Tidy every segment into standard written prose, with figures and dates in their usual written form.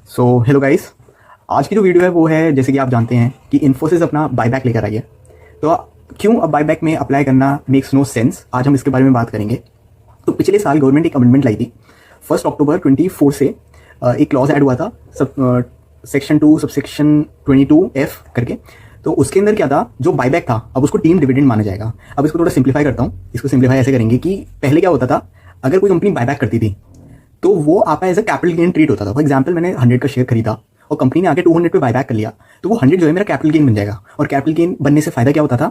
So hello guys, आज की जो वीडियो है वो है, जैसे कि आप जानते हैं कि इन्फोसिस अपना बायबैक लेकर आई है। तो क्यों अब बायबैक में अप्लाई करना मेक्स नो सेंस, आज हम इसके बारे में बात करेंगे। तो पिछले साल गवर्नमेंट एक अमेंडमेंट लाई थी 1 अक्टूबर 24 से। एक क्लॉज ऐड हुआ था सेक्शन 2 सबसेक्शन 22F करके। तो उसके अंदर क्या था, जो बायबैक था अब उसको टीम डिविडेंड माना जाएगा। अब इसको थोड़ा सिंप्लीफाई करता हूँ। इसको सिंप्लीफाई ऐसे करेंगे कि पहले क्या होता था, अगर कोई कंपनी बायबैक करती थी तो वो आपका as a capital gain treat होता था। फॉर एग्जाम्पल, मैंने 100 का शेयर खरीदा और कंपनी ने आगे 200 पे बायबैक कर लिया, तो वो 100 जो है मेरा कैपिटल गेन बन जाएगा। और कैपिटल गेन बनने से फायदा क्या होता था,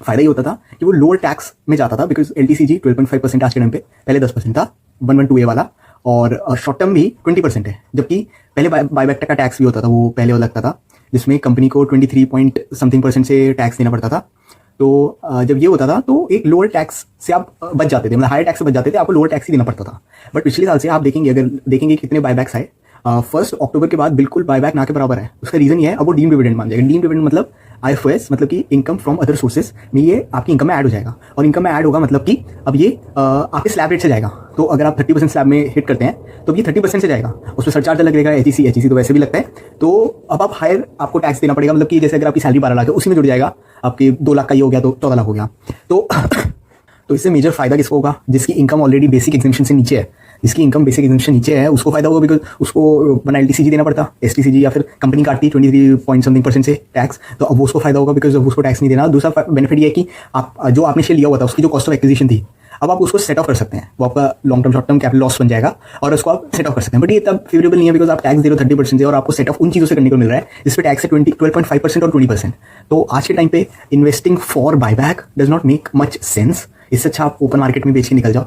फायदा ये होता था कि वो लोअर टैक्स में जाता था, बिकॉज LTCG 12.5% आज के टाइम पे, पहले 10% था 112A वाला। और शॉर्ट टर्म भी 20% है, जबकि पहले बायबैक का टैक्स भी होता था, वो पहले वो लगता था, जिसमें कंपनी को 23 पॉइंट समथिंग % से टैक्स देना पड़ता था। तो जब ये होता था तो एक लोअर टैक्स से आप बच जाते थे, मतलब हायर टैक्स से बच जाते थे, आपको लोअर टैक्स ही देना पड़ता था। बट पिछले साल से आप देखेंगे, अगर देखेंगे कितने बायबैक्स आए 1 अक्टूबर के बाद, बिल्कुल बायबैक ना के बराबर है। उसका रीजन ये है, अब वो डीम डिविडेंड मान जाएगा। डीम डिविडेंड मतलब IFRS, मतलब कि इनकम फ्रॉम अदर सोर्सेज में ये आपकी इनकम में ऐड हो जाएगा। और इनकम में ऐड होगा मतलब कि अब ये आपके स्लैब रेट से जाएगा। तो अगर आप 30% स्लैब में हिट करते हैं तो ये 30% से जाएगा, उसमें सरचार्ज अलग लगेगा, HEC तो वैसे भी लगता है। तो अब आप हायर आपको टैक्स देना पड़ेगा, मतलब कि जैसे अगर आपकी सैलरी 12 लाख है, उसी में जुड़ जाएगा। आपके 2 लाख का ये हो गया तो 14 लाख हो गया। तो इससे मेजर फायदा किसको होगा, जिसकी इनकम ऑलरेडी बेसिक एग्जेम्पशन से नीचे है। जिसकी इनकम बेसिक एग्जेम्पशन नीचे है उसको फायदा होगा, बिकॉज उसको वरना LTCG देना पड़ता, STCG, या फिर कंपनी काटती 23 पॉइंट समथिंग % से टैक्स। तो अब उसको फायदा होगा, बिकॉज अब उसको टैक्स नहीं देना। दूसरा बेनिफिट ये है कि आप जो आपने शेयर लिया हुआ था उसकी जो कॉस्ट ऑफ एक्विजिशन थी, अब आप उसको सेट ऑफ कर सकते हैं। वो आपका long term short term capital loss बन जाएगा और उसको आप सेट ऑफ कर सकते हैं। बट ये तब फेवरेबल नहीं है, बिकॉज आप टैक्स दे रहे हो 30% से, और आपको सेट ऑफ उन चीज़ों से करने को मिल रहा है जिसपे टैक्स है 12.5% और 20%। तो आज के टाइम पे investing for buyback does not make much sense. इससे अच्छा आप ओपन मार्केट में बेच के निकल जाओ।